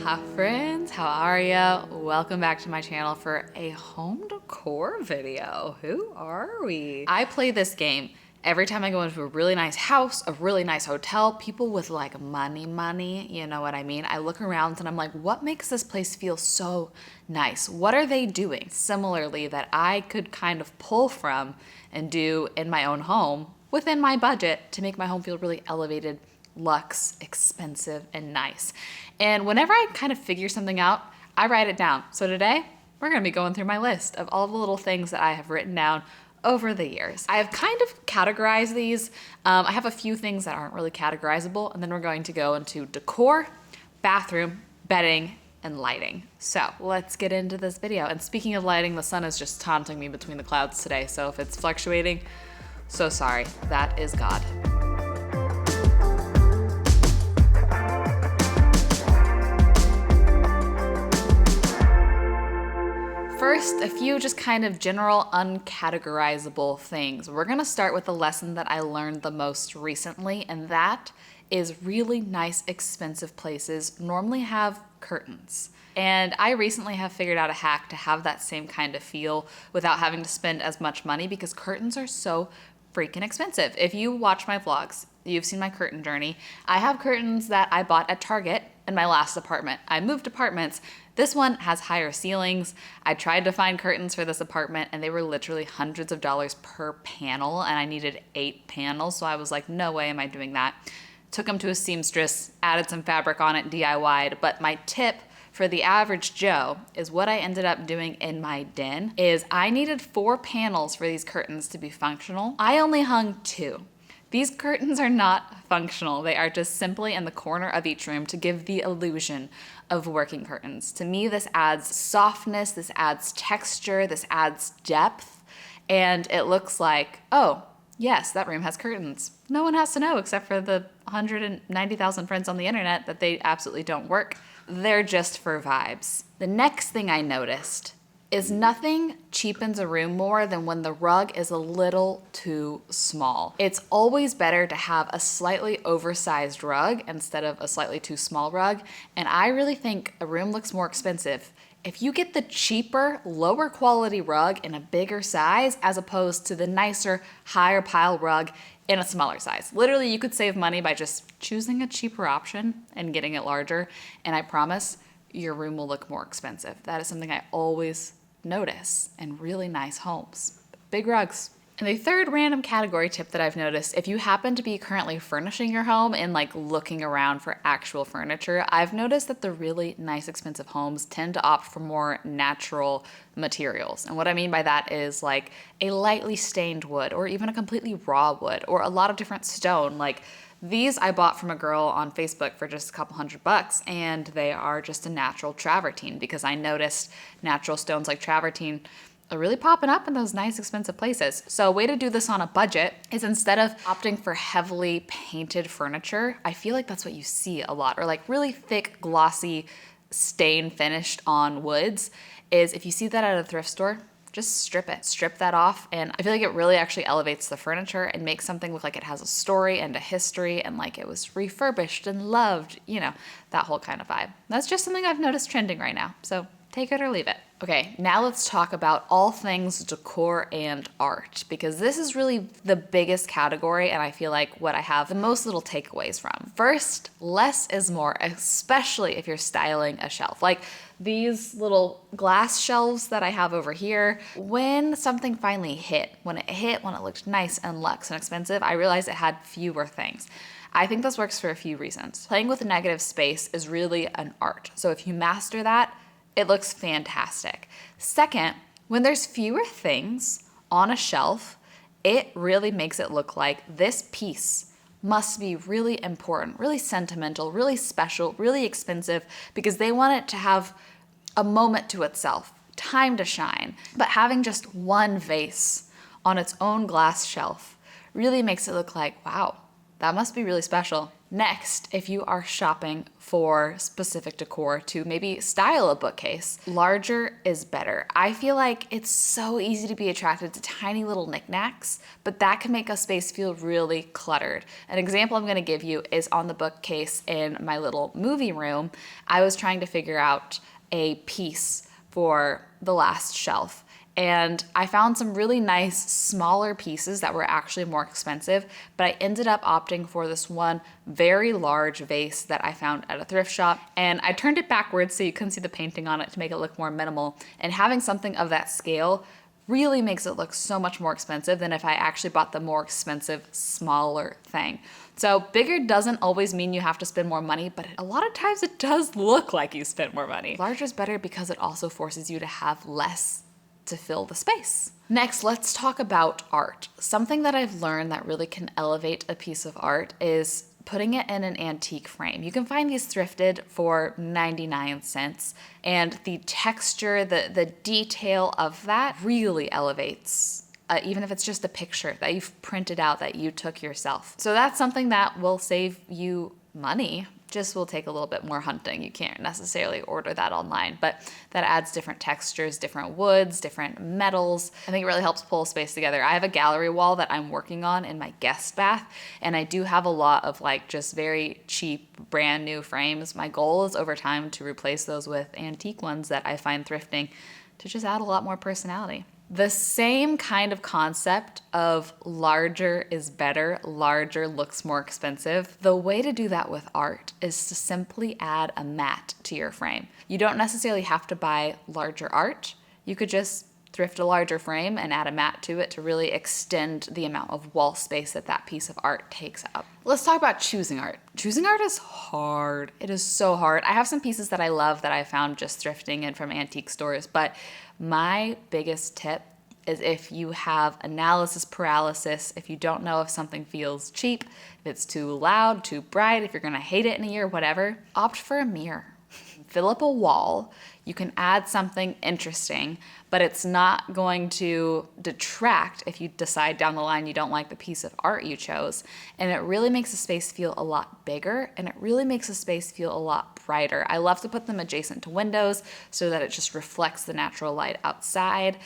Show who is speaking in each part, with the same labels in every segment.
Speaker 1: Hi friends, how are ya? Welcome back to my channel for a home decor video. Who are we? I play this game every time I go into a really nice house, a really nice hotel, people with like money, you know what I mean? I look around and I'm like, what makes this place feel so nice? What are they doing similarly that I could kind of pull from and do in my own home within my budget to make my home feel really elevated, luxe, expensive, and nice. And whenever I kind of figure something out, I write it down. So today, we're gonna be going through my list of all the little things that I have written down over the years. I have kind of categorized these. I have a few things that aren't really categorizable, and then we're going to go into decor, bathroom, bedding, and lighting. So let's get into this video. And speaking of lighting, the sun is just taunting me between the clouds today, so if it's fluctuating, so sorry, that is God. First, a few just kind of general uncategorizable things. We're gonna start with the lesson that I learned the most recently, and that is really nice, expensive places normally have curtains. And I recently have figured out a hack to have that same kind of feel without having to spend as much money because curtains are so freaking expensive. If you watch my vlogs, you've seen my curtain journey. I have curtains that I bought at Target in my last apartment. I moved apartments. This one has higher ceilings. I tried to find curtains for this apartment and they were literally hundreds of dollars per panel and I needed 8 panels. So I was like, no way am I doing that. Took them to a seamstress, added some fabric on it, DIY'd. But my tip for the average Joe is what I ended up doing in my den is I needed 4 panels for these curtains to be functional. I only hung 2. These curtains are not functional. They are just simply in the corner of each room to give the illusion of working curtains. To me, this adds softness, this adds texture, this adds depth, and it looks like, oh, yes, that room has curtains. No one has to know except for the 190,000 friends on the internet that they absolutely don't work. They're just for vibes. The next thing I noticed is nothing cheapens a room more than when the rug is a little too small. It's always better to have a slightly oversized rug instead of a slightly too small rug, and I really think a room looks more expensive if you get the cheaper, lower quality rug in a bigger size as opposed to the nicer, higher pile rug in a smaller size. Literally, you could save money by just choosing a cheaper option and getting it larger, and I promise your room will look more expensive. That is something I always notice in really nice homes. Big rugs. And the third random category tip that I've noticed, if you happen to be currently furnishing your home and like looking around for actual furniture, I've noticed that the really nice expensive homes tend to opt for more natural materials. And what I mean by that is like a lightly stained wood or even a completely raw wood or a lot of different stone. Like these I bought from a girl on Facebook for just a couple $100 and they are just a natural travertine because I noticed natural stones like travertine are really popping up in those nice expensive places. So a way to do this on a budget is instead of opting for heavily painted furniture, I feel like that's what you see a lot, or like really thick, glossy, stain finished on woods, is if you see that at a thrift store, just strip it. Strip that off, and I feel like it really actually elevates the furniture and makes something look like it has a story and a history and like it was refurbished and loved, you know, that whole kind of vibe. That's just something I've noticed trending right now, so take it or leave it. Okay, now let's talk about all things decor and art, because this is really the biggest category and I feel like what I have the most little takeaways from. First, less is more, especially if you're styling a shelf. Like these little glass shelves that I have over here, when something finally hit, when it looked nice and luxe and expensive, I realized it had fewer things. I think this works for a few reasons. Playing with negative space is really an art. So if you master that, it looks fantastic. Second, when there's fewer things on a shelf, it really makes it look like this piece must be really important, really sentimental, really special, really expensive, because they want it to have a moment to itself, time to shine. But having just one vase on its own glass shelf really makes it look like, wow, that must be really special. Next, if you are shopping for specific decor to maybe style a bookcase, larger is better. I feel like it's so easy to be attracted to tiny little knickknacks, but that can make a space feel really cluttered. An example I'm gonna give you is on the bookcase in my little movie room. I was trying to figure out a piece for the last shelf. And I found some really nice smaller pieces that were actually more expensive, but I ended up opting for this one very large vase that I found at a thrift shop. And I turned it backwards so you couldn't see the painting on it to make it look more minimal. And having something of that scale really makes it look so much more expensive than if I actually bought the more expensive, smaller thing. So bigger doesn't always mean you have to spend more money, but a lot of times it does look like you spent more money. Larger is better because it also forces you to have less to fill the space. Next, let's talk about art. Something that I've learned that really can elevate a piece of art is putting it in an antique frame. You can find these thrifted for 99 cents, and the texture, the detail of that really elevates, even if it's just a picture that you've printed out that you took yourself. So that's something that will save you money. Just will take a little bit more hunting. You can't necessarily order that online, but that adds different textures, different woods, different metals. I think it really helps pull a space together. I have a gallery wall that I'm working on in my guest bath, and I do have a lot of like just very cheap, brand new frames. My goal is over time to replace those with antique ones that I find thrifting to just add a lot more personality. The same kind of concept of larger is better, larger looks more expensive. The way to do that with art is to simply add a mat to your frame. You don't necessarily have to buy larger art. You could just thrift a larger frame and add a mat to it to really extend the amount of wall space that that piece of art takes up. Let's talk about choosing art. Choosing art is hard. It is so hard. I have some pieces that I love that I found just thrifting and from antique stores, but my biggest tip is if you have analysis paralysis, if you don't know if something feels cheap, if it's too loud, too bright, if you're gonna hate it in a year, whatever, opt for a mirror. Fill up a wall. You can add something interesting, but it's not going to detract if you decide down the line you don't like the piece of art you chose. And it really makes the space feel a lot bigger, and it really makes the space feel a lot brighter. I love to put them adjacent to windows so that it just reflects the natural light outside.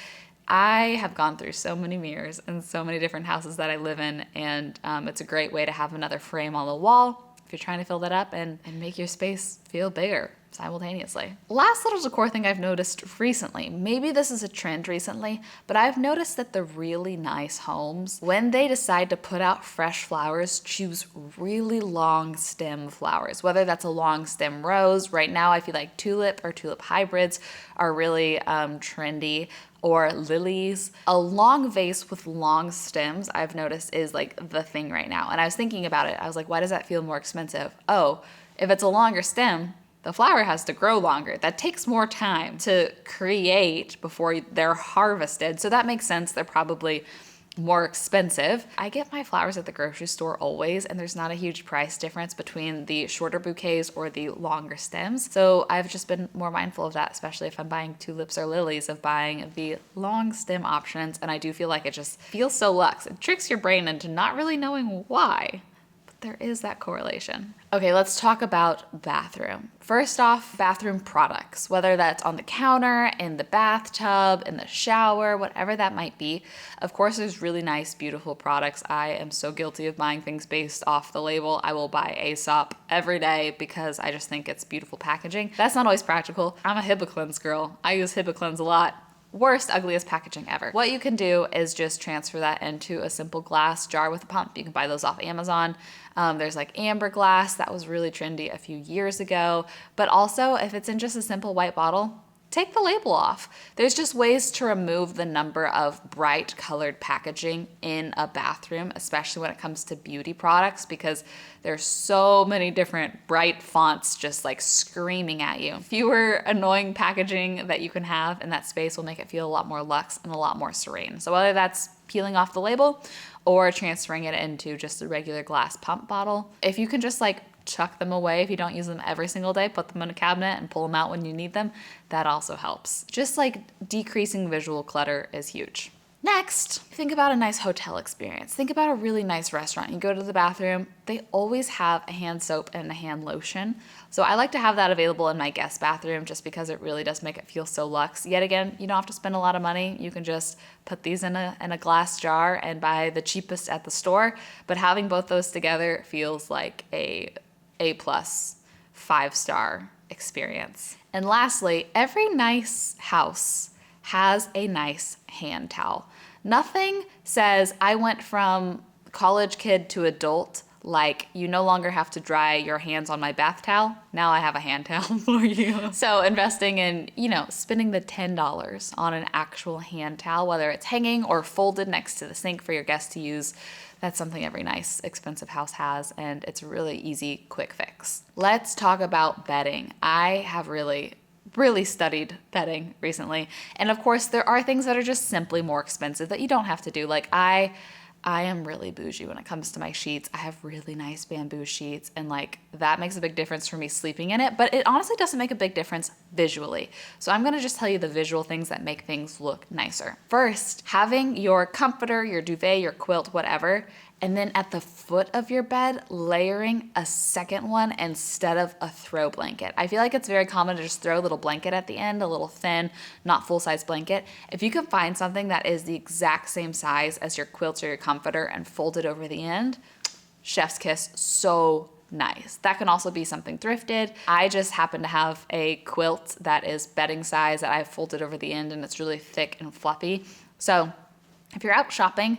Speaker 1: I have gone through so many mirrors in so many different houses that I live in, and it's a great way to have another frame on the wall if you're trying to fill that up and make your space feel bigger simultaneously. Last little decor thing I've noticed recently, maybe this is a trend recently, but I've noticed that the really nice homes, when they decide to put out fresh flowers, choose really long stem flowers, whether that's a long stem rose. Right now I feel like tulip or tulip hybrids are really trendy, or lilies. A long vase with long stems, I've noticed, is like the thing right now. And I was thinking about it. I was like, why does that feel more expensive? Oh, if it's a longer stem, the flower has to grow longer. That takes more time to create before they're harvested. So that makes sense. They're probably more expensive. I get my flowers at the grocery store always, and there's not a huge price difference between the shorter bouquets or the longer stems. So I've just been more mindful of that, especially if I'm buying tulips or lilies, of buying the long stem options. And I do feel like it just feels so luxe. It tricks your brain into not really knowing why. There is that correlation. Okay, let's talk about bathroom. First off, bathroom products, whether that's on the counter, in the bathtub, in the shower, whatever that might be. Of course, there's really nice, beautiful products. I am so guilty of buying things based off the label. I will buy Aesop every day because I just think it's beautiful packaging. That's not always practical. I'm a Hibiclens girl. I use Hibiclens a lot. Worst, ugliest packaging ever. What you can do is just transfer that into a simple glass jar with a pump. You can buy those off Amazon. There's like amber glass that was really trendy a few years ago. But also, if it's in just a simple white bottle, take the label off. There's just ways to remove the number of bright colored packaging in a bathroom, especially when it comes to beauty products, because there's so many different bright fonts just like screaming at you. Fewer annoying packaging that you can have in that space will make it feel a lot more luxe and a lot more serene. So whether that's peeling off the label or transferring it into just a regular glass pump bottle, if you can just like chuck them away if you don't use them every single day, put them in a cabinet and pull them out when you need them, that also helps. Just like decreasing visual clutter is huge. Next, think about a nice hotel experience. Think about a really nice restaurant. You go to the bathroom, they always have a hand soap and a hand lotion. So I like to have that available in my guest bathroom just because it really does make it feel so luxe. Yet again, you don't have to spend a lot of money. You can just put these in a glass jar and buy the cheapest at the store. But having both those together feels like a A+, 5-star experience. And lastly, every nice house has a nice hand towel. Nothing says I went from college kid to adult like you no longer have to dry your hands on my bath towel. Now I have a hand towel for you. So investing in, spending the $10 on an actual hand towel, whether it's hanging or folded next to the sink for your guests to use, that's something every nice, expensive house has, and it's a really easy, quick fix. Let's talk about bedding. I have really studied bedding recently. And of course, there are things that are just simply more expensive that you don't have to do. Like I am really bougie when it comes to my sheets. I have really nice bamboo sheets, and that makes a big difference for me sleeping in it, but it honestly doesn't make a big difference visually. So I'm gonna just tell you the visual things that make things look nicer. First, having your comforter, your duvet, your quilt, whatever, and then at the foot of your bed, layering a second one instead of a throw blanket. I feel like it's very common to just throw a little blanket at the end, a little thin, not full-size blanket. If you can find something that is the exact same size as your quilt or your comforter and fold it over the end, chef's kiss, so nice. That can also be something thrifted. I just happen to have a quilt that is bedding size that I've folded over the end, and it's really thick and fluffy. So if you're out shopping,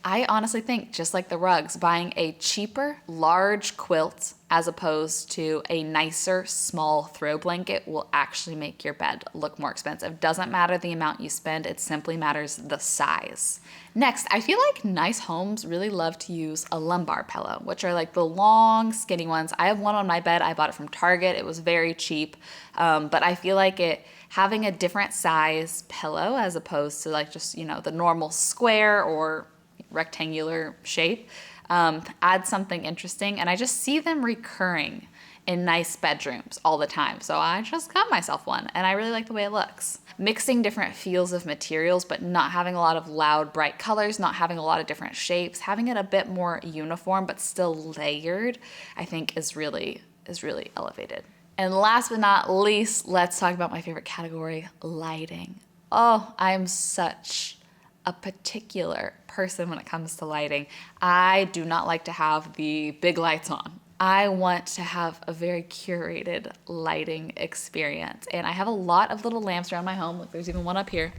Speaker 1: I honestly think, just like the rugs, buying a cheaper, large quilt as opposed to a nicer, small throw blanket will actually make your bed look more expensive. Doesn't matter the amount you spend, it simply matters the size. Next, I feel like nice homes really love to use a lumbar pillow, which are like the long, skinny ones. I have one on my bed. I bought it from Target. It was very cheap, but I feel like having a different size pillow as opposed to just, the normal square or rectangular shape, adds something interesting, and I just see them recurring in nice bedrooms all the time. So I just got myself one, and I really like the way it looks. Mixing different feels of materials, but not having a lot of loud, bright colors, not having a lot of different shapes, having it a bit more uniform but still layered, I think is really elevated. And last but not least, let's talk about my favorite category, lighting. Oh, I'm such a particular person when it comes to lighting. I do not like to have the big lights on. I want to have a very curated lighting experience. And I have a lot of little lamps around my home. Look, there's even one up here.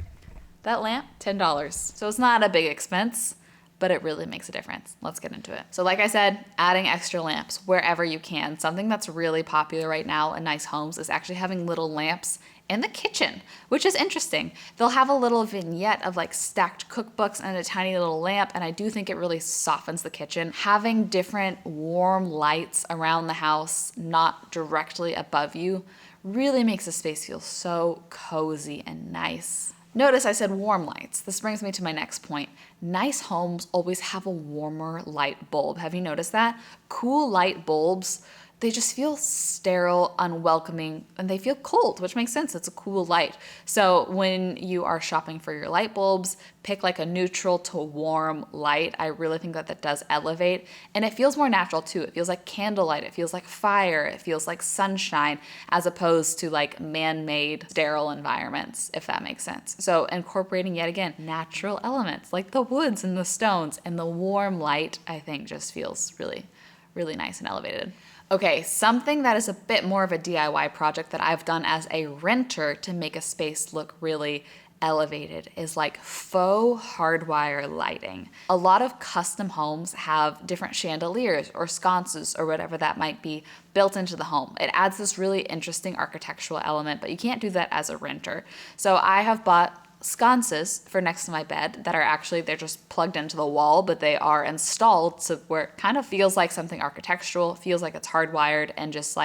Speaker 1: That lamp, $10. So it's not a big expense, but it really makes a difference. Let's get into it. So like I said, adding extra lamps wherever you can. Something that's really popular right now in nice homes is actually having little lamps in the kitchen, which is interesting. They'll have a little vignette of stacked cookbooks and a tiny little lamp, and I do think it really softens the kitchen. Having different warm lights around the house, not directly above you, really makes the space feel so cozy and nice. Notice I said warm lights. This brings me to my next point. Nice homes always have a warmer light bulb. Have you noticed that? Cool light bulbs, they just feel sterile, unwelcoming, and they feel cold, which makes sense. It's a cool light. So when you are shopping for your light bulbs, pick a neutral to warm light. I really think that does elevate, and it feels more natural too. It feels like candlelight. It feels like fire. It feels like sunshine, as opposed to man-made sterile environments, if that makes sense. So incorporating, yet again, natural elements like the woods and the stones, and the warm light, I think just feels really, really nice and elevated. Okay, something that is a bit more of a DIY project that I've done as a renter to make a space look really elevated is faux hardwire lighting. A lot of custom homes have different chandeliers or sconces or whatever that might be built into the home. It adds this really interesting architectural element, but you can't do that as a renter. So I have bought sconces for next to my bed that are actually, they're just plugged into the wall, but they are installed so where it kind of feels like something architectural, feels like it's hardwired, and just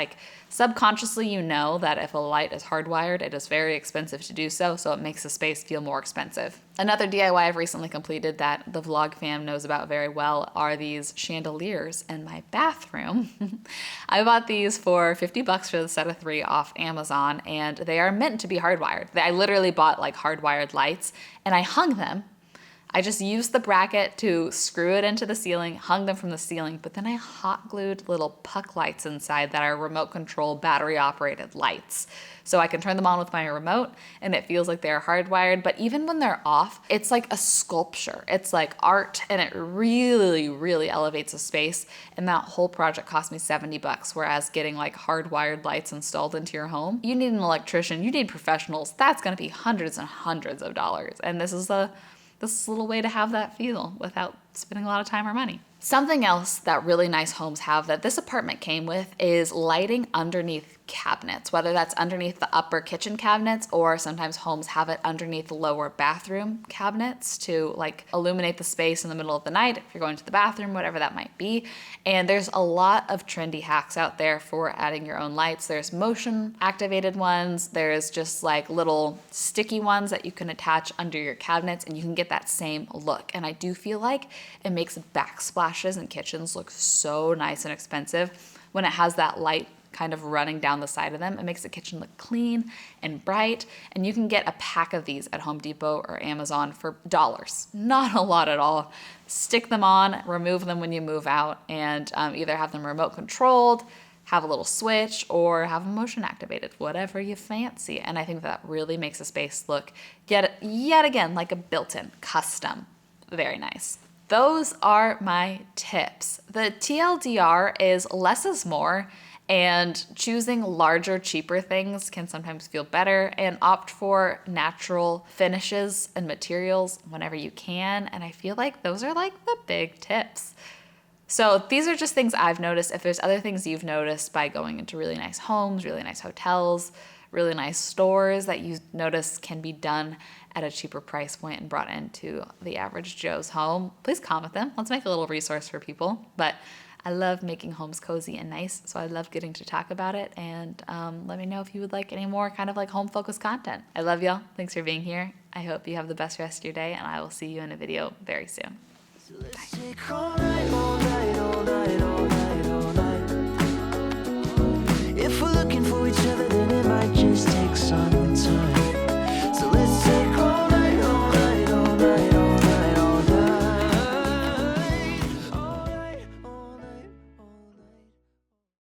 Speaker 1: subconsciously you know that if a light is hardwired, it is very expensive to do so, so it makes the space feel more expensive. Another DIY I've recently completed that the vlog fam knows about very well are these chandeliers in my bathroom. I bought these for $50 for the set of 3 off Amazon, and they are meant to be hardwired. I literally bought hardwired lights, and I hung them. I just used the bracket to screw it into the ceiling, hung them from the ceiling, but then I hot glued little puck lights inside that are remote control battery operated lights. So I can turn them on with my remote and it feels like they're hardwired, but even when they're off, it's like a sculpture. It's like art and it really, really elevates a space. And that whole project cost me $70, whereas getting like hardwired lights installed into your home, you need an electrician, you need professionals. That's gonna be hundreds and hundreds of dollars. And this is a little way to have that feel without spending a lot of time or money. Something else that really nice homes have that this apartment came with is lighting underneath cabinets, whether that's underneath the upper kitchen cabinets or sometimes homes have it underneath the lower bathroom cabinets to like illuminate the space in the middle of the night if you're going to the bathroom, whatever that might be. And there's a lot of trendy hacks out there for adding your own lights. There's motion activated ones. There's just like little sticky ones that you can attach under your cabinets and you can get that same look. And I do feel like it makes backsplashes in kitchens look so nice and expensive when it has that light kind of running down the side of them. It makes the kitchen look clean and bright, and you can get a pack of these at Home Depot or Amazon for dollars. Not a lot at all. Stick them on, remove them when you move out, and either have them remote controlled, have a little switch, or have them motion activated, whatever you fancy. And I think that really makes a space look yet again like a built-in, custom. Very nice. Those are my tips. The TLDR is less is more, and choosing larger, cheaper things can sometimes feel better, and opt for natural finishes and materials whenever you can. And I feel like those are like the big tips. So these are just things I've noticed. If there's other things you've noticed by going into really nice homes, really nice hotels, really nice stores that you notice can be done at a cheaper price point and brought into the average Joe's home, please comment them. Let's make a little resource for people. But I love making homes cozy and nice, so I love getting to talk about it. And let me know if you would like any more kind of like home-focused content. I love y'all. Thanks for being here. I hope you have the best rest of your day, and I will see you in a video very soon. Bye.